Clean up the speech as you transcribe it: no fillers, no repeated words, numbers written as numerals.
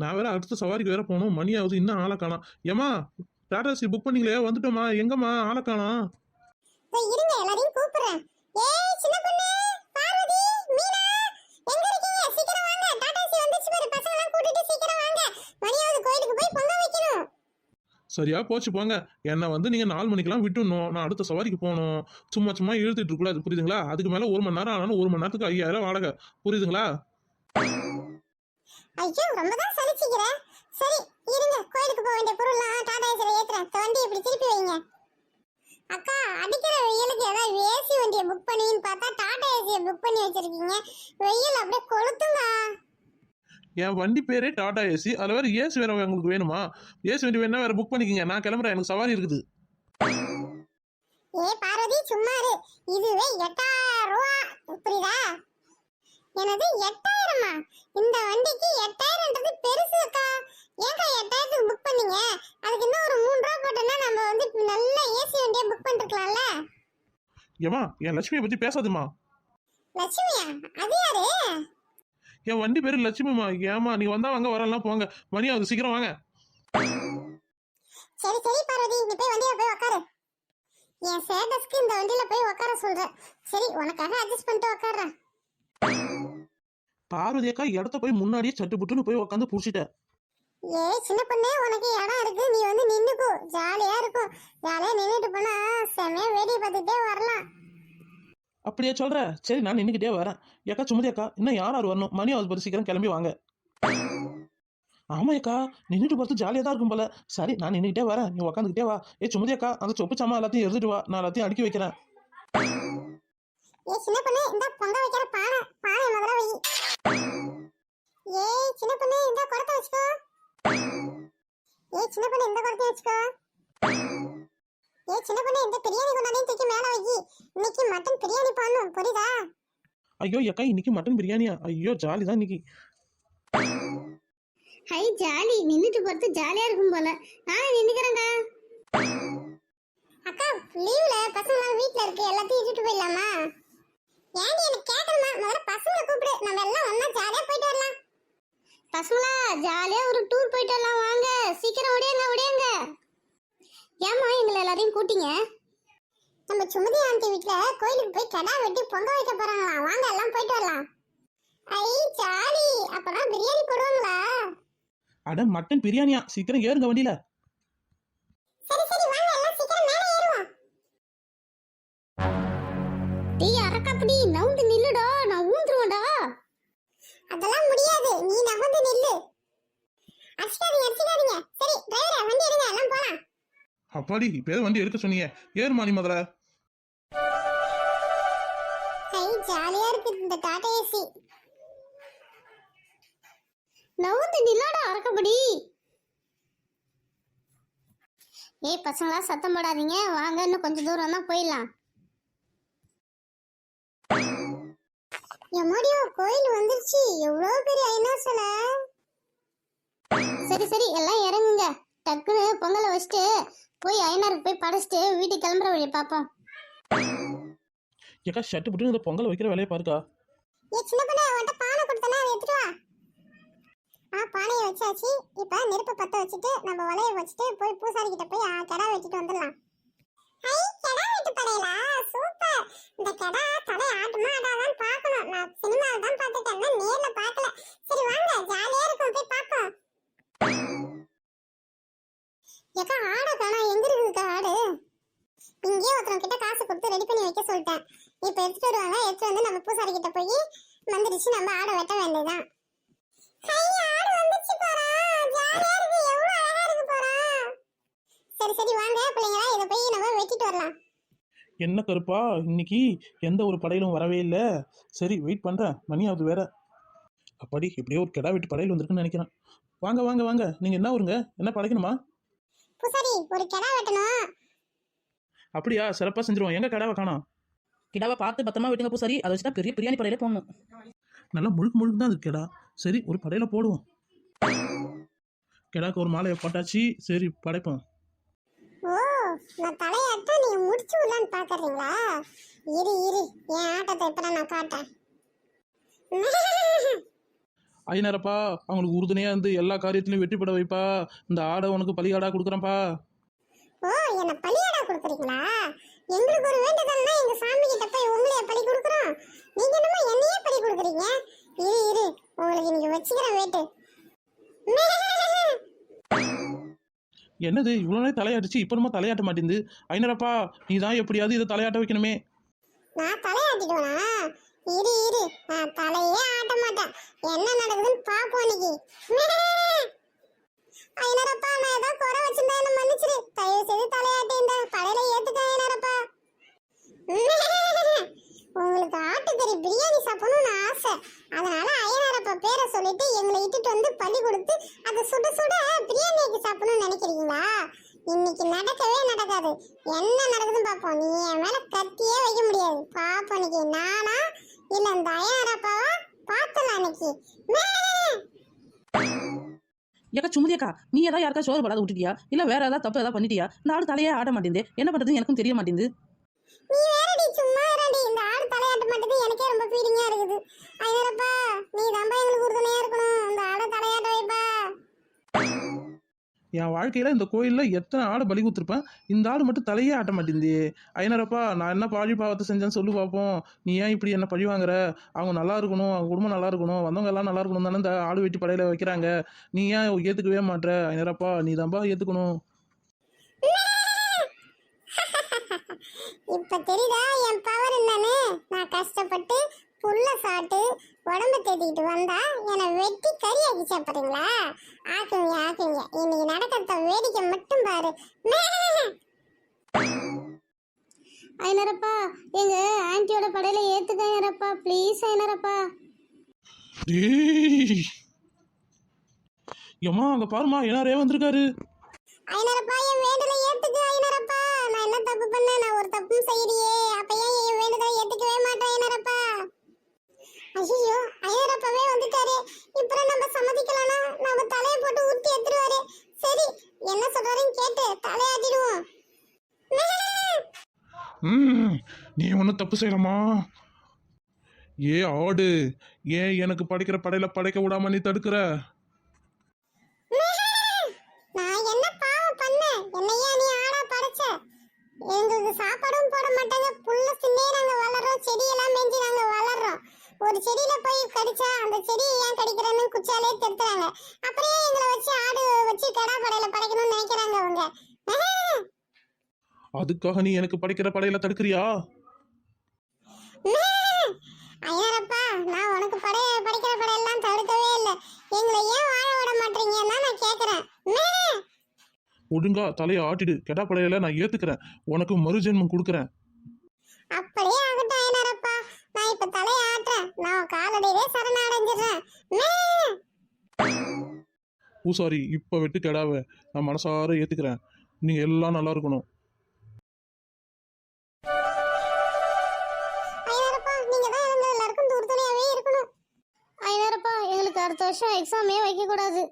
நான் வேற அடுத்த சவாரிக்கு வேற போகணும். மணி ஆகுது, இன்னும் ஆளை காணோம். ஏமா டாடா ஏசி புக் பண்ணீங்களே, வந்துட்டோமா? எங்கம்மா ஆளை காணோம்? இருங்க எல்லாரையும் கூப்பிடுறேன். ஏய் சின்ன பொண்ணு, பார்வதி, மீனா, எங்க இருக்கீங்க? சீக்கிரம் வாங்க. டாடா ஏசி வந்துச்சு பாரு. பசங்க எல்லாம் கூட்டிட்டு சீக்கிரம் வாங்க. மணியாவது கோயிலுக்கு போய் பொங்க வைக்கணும். சரியா போச்சு போங்க. என்னை வந்து நீங்க 4 மணிக்கெல்லாம் விட்டுணும். நான் அடுத்த சவாரிக்கு போகணும். சும்மா சும்மா இழுத்துட்டு இருக்கக்கூடாது, புரியுதுங்களா? அதுக்கு மேல 1 மணி நேரம் ஆனாலும் 1 மணி நேரத்துக்கு 5000 வாடகை, புரியுதுங்களா? ஐயோ ரொம்ப தான் சலிச்சிக்கிற. சரி இருங்க, கோயிலுக்கு போக வேண்டிய பொருள்லாம் டாடா ஏசில ஏத்துறேன். வண்டி இப்படி திருப்பி வைங்க. அக்கா, அடிக்கிற வெயிலுக்கு ஏதாவது ஏசி வண்டியை புக் பண்ணின்னு பார்த்தா டாடா ஏசியை புக் பண்ணி வச்சிருக்கீங்க. வெயில் அப்படியே கொளுத்துங்க. என் வண்டி பேரே டாடா ஏசி, அதில் வேற ஏசி வேற உங்களுக்கு வேணுமா? ஏசி வண்டி வேணா வேற புக் பண்ணிக்கங்க. நான் கிளம்புறேன், எனக்கு சவாரி இருக்குது. ஏ பார்வதி சும்மா இரு. இதுவே 8000 ரூபா, புரியுதா? எனது 8000மா? இந்த வண்டிக்கு 8000ன்றது பெருசு அக்கா. ஏன்க்கா 8000க்கு புக் பண்ணீங்க? அதுக்கு இன்னும் ஒரு 3 ரூபா போட்டோம்னா நம்ம வந்து நல்ல ஏசி வண்டியை புக் பண்ணிருக்கலாம்ல. ஏமா என் லட்சுமியை பத்தி பேசாதுமா. லட்சுமியா? அது யாரு? என் வண்டி பேரு லட்சுமிமா. ஏமா நீ வந்தா வாங்க, வரலாம் போங்க. மணி ஆகுது, சீக்கிரம் வாங்க. சரி சரி பார்வதி, நீ போய் வண்டியில போய் உட்காரு. என் சேட்டஸ்க்கு இந்த வண்டியில போய் உட்கார சொல்றேன். சரி உனக்காக அட்ஜஸ்ட் பண்ணிட்டு உட்கார்றேன். பார்வதி அக்கா இடத்த போய் முன்னாடியே சட்டு புட்டுன்னு போய் உட்காந்து புடிச்சிட்ட. ஏய் சின்ன பொண்ணே, உனக்கு இடம் இருக்கு, நீ வந்து நின்னுக்கோ. ஜாலியா இருக்கும். ஜாலியா நின்னுட்டு போனா செமையா வேடிக்கை பார்த்துட்டே வரலாம். அப்படியே சொல்ற? சரி நான் நின்னுக்கிட்டே வரேன். ஏக்கா சுமதி அக்கா, இன்னும் யார் வரணும்? மணி ஆகுது பாரு, சீக்கிரம் கிளம்பி வாங்க. ஆமா அக்கா, நின்றுட்டு பார்த்து ஜாலியா தான் இருக்கும் போல. சரி நான் நின்னுக்கிட்டே வரேன், நீ உட்காந்துக்கிட்டே வா. சுமதி அக்கா, அந்த சொப்பு சாமா எல்லாத்தையும் எடுத்துட்டு வா, நான் எல்லாத்தையும் அடுக்கி வைக்கிறேன். ஏய் சின்ன பொண்ணே, இந்த பொங்க வைக்கிற பானை முதல்ல வை. ஏய் சின்ன பொண்ணே, இந்த குடத்தை வச்சுக்கோ. ஏய் சின்ன பொண்ணே, இந்த குடத்தை வச்சுக்கோ. ஏய் சின்ன பொண்ணே, இந்த பிரியாணி கொண்டாந்து தூக்கி மேல வை. இன்னைக்கு மட்டன் பிரியாணி பண்ணனும், புரியுதா? ஐயோ அக்கா, இன்னைக்கு மட்டன் பிரியாணியா? ஐயோ ஜாலி தான் இன்னைக்கு. ஹை ஜாலி, நின்னுட்டு போறது ஜாலியா இருக்கும் போல. நானே நின்னுக்கிறேங்க. அக்கா லீவ்ல பசங்க வீட்ல இருக்கு, எல்லாத்தையும் இட்டுட்டு போயிடலாமா? ஏன்டி எனக்கு கேட்கணுமா? முதல்ல பசங்களை கூப்பிடு, நம்ம எல்லாம் ஒண்ணா ஜாலியா போயிட்டு வரலாம். பசங்களா ஜாலியா ஒரு டூர் போயிட்டு வரலாம், வாங்க சீக்கிரம் ஓடியாங்க. ஏமா எங்களை எல்லாரையும் கூட்டிங்க? நம்ம சுமதி ஆண்டி வீட்ல கோயிலுக்கு போய் கடா வெட்டி பொங்க வைக்க போறாங்களாம், வாங்க எல்லாம் போயிட்டு வரலாம். ஐ ஜாலி, அப்பதான் பிரியாணி போடுவாங்களா? அட மட்டன் பிரியாணியா? சீக்கிரம் ஏறுங்க வண்டியில. சரி சரி வாங்க, எல்லாம் சீக்கிரம் மேலே ஏறுவோம். டேய் அரக்கப்புடி, நவுந்து நில்லுடா, நான் ஊந்துருவேன்டா. அதெல்லாம் முடியாது, நீ நவுந்து நில்லு. அடிச்சிடாதீங்க. சரி டிரைவரே வண்டி எடுங்க, எல்லாம் போலாம். அப்பாடி, இப்ப வண்டி எடுக்க சொன்னீங்க. ஏறுமா நீ முதல்ல. ஐ ஜாலியா இருக்கு இந்த டாடா ஏசி. நவுந்து நில்லடா அரக்கப்புடி. ஏய் பசங்களா சத்தம் போடாதீங்க, வாங்க இன்னும் கொஞ்சம் தூரம் தான் போயிடலாம். எம்மாடியோ கோயில் வந்துருச்சு, எவ்வளவு பெரிய ஐநா சிலை. சரி சரி எல்லாம் இறங்குங்க, டக்குன்னு பொங்கலை வச்சுட்டு போய் ஐநாருக்கு போய் படைச்சிட்டு வீட்டுக்கு கிளம்புற வழியை பார்ப்போம். ஏக்கா ஷட்டு புட்டு இந்த பொங்கல் வைக்கிற வேலையை பாருக்கா. ஏ சின்ன பொண்ணே, உன்கிட்ட பானை கொடுத்தனா, அதை எடுத்துட்டு வா. பானையை வச்சாச்சு. இப்ப நெருப்பு பத்த வச்சுட்டு நம்ம வலைய வச்சுட்டு போய் பூசாரி கிட்ட போய் கடா வெட்டிட்டு வந்துடலாம். ஹை கடா வெட்டு படையலா, சூப்பர். இந்த கடா தலை ஆட்டுமா ஆடாதான்னு பார்க்கணும். நான் சினிமாவில் தான் பார்த்துட்டேன், நேர்ல பார்க்கல. சரி வாங்க ஜாலியா இருக்கும், போய் பார்ப்போம். ஏக்கா ஆடை காணா, எங்க இருக்குக்கா ஆடு? இங்கே ஒருத்தன் கிட்ட காசு கொடுத்து ரெடி பண்ணி வைக்க சொல்லிட்டேன். இப்ப எடுத்துட்டு வருவாங்க, எடுத்துட்டு வந்து நம்ம பூசாரி கிட்ட போய் வந்துருச்சு, நம்ம ஆடை வெட்ட வேண்டியதுதான். ஆடு வந்துச்சு பாரா, ஜாலியா இருக்கு, எவ்வளவு அழகா இருக்கு பாரா. சரி சரி வாங்க பிள்ளைங்களா, இத போய் நம்ம வெட்டிட்டு வரலாம். என்ன கருப்பா, இன்னைக்கு எந்த ஒரு படையிலும் வரவே இல்லை. சரி வெயிட் பண்றேன், மணி ஆகுது வேற. அப்படி எப்படியோ ஒரு கிடா வெட்டு படையில் வந்திருக்குன்னு நினைக்கிறேன். வாங்க வாங்க வாங்க, நீங்க என்ன ஊருங்க? என்ன படைக்கணுமா? பூசாரி ஒரு கிடா வெட்டணும். அப்படியா, சிறப்பா செஞ்சிருவோம். எங்க கிடாவை காணோம்? கிடாவை பார்த்து பத்திரமா வெட்டுங்க பூசாரி, அதை வச்சுதான் பெரிய பிரியாணி படையில போடணும். நல்லா முழுக்க முழுக்க தான் அது கிடா. சரி ஒரு படையில போடுவோம். கிடாக்கு ஒரு மாலையை போட்டாச்சு, சரி படைப்போம். ஓ நான் தலையாட்ட நீங்க முடிச்சு விடலான்னு பாக்குறீங்களா? இரு என் ஆட்டத்தை இப்ப நான் காட்டேன். ஐநரப்பா அவங்களுக்கு உறுதுணையா இருந்து எல்லா காரியத்திலையும் வெற்றி பெற வைப்பா. இந்த ஆடை உனக்கு பலியாடா கொடுக்குறேன்ப்பா. ஓ, என்ன பலியாடா கொடுக்குறீங்களா? எங்களுக்கு ஒரு வேண்டுதல்னா எங்க சாமி கிட்ட போய் உங்களைய பலி கொடுக்குறோம். நீங்க என்னமோ என்னையே பலி கொடுக்குறீங்க. இரு இரு, உங்களுக்கு இன்னைக்கு வச்சுக்கிறேன் வேட்டு. என்னது இவ்வளோ நேரம் தலையாட்டுச்சு, இப்போ நம்ம தலையாட்ட மாட்டேங்குது. ஐநரப்பா நீ தான் எப்படியாவது இதை தலையாட்ட வைக்கணுமே. நான் தலையாட்டிடுவேனா? இரு இரு, நான் தலையே ஆட்ட மாட்டேன். என்ன நடக்குதுன்னு பாப்போம் இன்னைக்கு. ஐநரப்பா, நான் ஏதோ குறை வச்சிருந்தா என்ன மன்னிச்சிரு. தயவு செய்து தலையாட்டி இந்த படையில ஏத்துக்க ஐநரப்பா. உங்களுக்கு ஆட்டுக்கறி பிரியாணி சாப்பிடணும்னு ஆசை. அதனால ஐநரப்பா பேரை சொல்லிட்டு எங்களை இட்டுட்டு வந்து பலி கொடுத்து அதை சுட சுட பிரியாணிக்கு சாப்பிடணும்னு நினைக்கிறீங்களா? இன்னைக்கு நடக்கவே நடக்காது. என்ன நடக்குதுன்னு பாப்போம். நீ என் மேல கத்தியே வைக்க முடியாது. பாப்போம் இன்னைக்கு நானா இல்ல இந்த ஐநரப்பாவா பார்த்தலாம் இன்னைக்கு. ஏக்கா சுமதி அக்கா, நீ ஏதாவது யாருக்கா சோறு படாத விட்டுட்டியா? இல்ல வேற ஏதாவது தப்பு ஏதாவது பண்ணிட்டியா? இந்த ஆடு தலையே ஆட மாட்டேங்குது, என்ன பண்றதுன்னு எனக்கும் தெரிய மாட்டேங்குது. நீ வேறடி சும்மா இருடி. இந்த ஆடு தலையாட்ட மாட்டேது எனக்கே ரொம்ப ஃபீலிங்கா இருக்குது. ஐநரப்பா, நீ தான்பா எங்களுக்கு உறுதுணையா இருக்கணும். இந்த ஆடை தலையாட்ட வைப்பா. என் வாழ்க்கையில இந்த கோயில்ல எத்தனை ஆடு பலி கொடுத்துருப்பேன், இந்த ஆடு மட்டும் தலையே ஆட்ட மாட்டேங்குது. ஐநரப்பா நான் என்ன பழி பாவத்தை செஞ்சேன்னு சொல்லு பார்ப்போம். நீ ஏன் இப்படி என்ன பழி வாங்குற? அவங்க நல்லா இருக்கணும், அவங்க குடும்பம் நல்லா இருக்கணும், வந்தவங்க எல்லாம் நல்லா இருக்கணும் தானே இந்த ஆடு வெட்டி படையில வைக்கிறாங்க. நீ ஏன் ஏத்துக்கவே மாட்ற? ஐநரப்பா நீ தான்பா ஏத்துக்கணும். இப்ப தெரியுதா என் பவர் என்னன்னு? நான் கஷ்டப்பட்டு புல்ல சாப்பிட்டு உடம்ப தேத்திக்கிட்டு வந்தா என்னை வெட்டி கறி ஆக்கி சாப்பிடுறீங்களா? ஆக்குங்க ஆக்குங்க. இன்னைக்கு நடக்கிறத வேடிக்கை மட்டும் பாரு. ஐநரப்பா, எங்க ஆன்ட்டியோட படையில ஏத்துக்க ஐநரப்பா, ப்ளீஸ் ஐநரப்பா. டேய் ஏம்மா அங்க பாருமா, ஏனாரே வந்திருக்காரு. ஐநரப்பா, என் வேண்டுதலை ஏத்துக்க ஐநரப்பா. நான் என்ன தப்பு பண்ணேன்? நான் ஒரு தப்பும் செய்யலையே. அப்ப ஏன் என் வேண்டுதலை ஏத்துக்கவே மாட்டேன் ஐநரப்பா? ஐயோ, ஐநரப்பாவே வந்துட்டாரு. இப்போ நம்ம சம்மதிக்கலனா நம்ம தலையை போட்டு ஊத்தி எடுத்துருவாரு. சரி, என்ன சொல்றாருன்னு கேட்டு தலையாட்டிடுவோம். நீ ஒன்றும் தப்பு செய்யலாமா? ஏ ஆடு, ஏன் எனக்கு படைக்கிற படையில படைக்க விடாம நீ தடுக்கிற? நான் என்ன பாவம் பண்ணேன்? என்னையா நீ ஆடா படைச்ச? எங்களுக்கு சாப்பாடும் போட மாட்டாங்க. புல்ல தின்னே நாங்க வளர்றோம், செடியெல்லாம் மேய்ஞ்சி நாங்க வளர்றோம். ஒரு செடியில போய் கடிச்சா அந்த செடியை ஏன் கடிக்கிறேன்னு குச்சாலே தெடுத்துறாங்க. அப்புறம் ஏன் எங்களை வச்சு ஆடு வச்சு கடா படையில படைக்கணும்னு நினைக்கிறாங்க அவங்க. அதுக்காக நீ எனக்கு படைக்கிற படையில தடுக்கிறியா? ஐயரப்பா, நான் உனக்கு படிக்கிற படையெல்லாம் தடுக்கவே இல்லை. எங்களை ஏன் வாழ விட மாட்டீங்கன்னா நான் கேட்கறேன். ஒழுங்கா தலையை ஆட்டிடு. கெடா படையில நான் ஏத்துக்கிறேன், உனக்கு மறுஜென்மம் கொடுக்குறேன். அப்படியே ஆகட்டும் ஐயரப்பா. நான் இப்ப தலையை ஆட்டுறேன். நான் காலடியிலே சரணடைஞ்சிடுறேன். பூசாரி இப்ப வெட்டு கெடாவை நான் மனசார ஏத்துக்கிறேன். நீங்க எல்லாம் நல்லா இருக்கணும். ஐயரப்பா, நீங்க தான் எங்க எல்லாருக்கும் உறுதுணையாவே இருக்கணும். ஐயரப்பா, எங்களுக்கு அடுத்த வருஷம் எக்ஸாமே வைக்க கூடாது.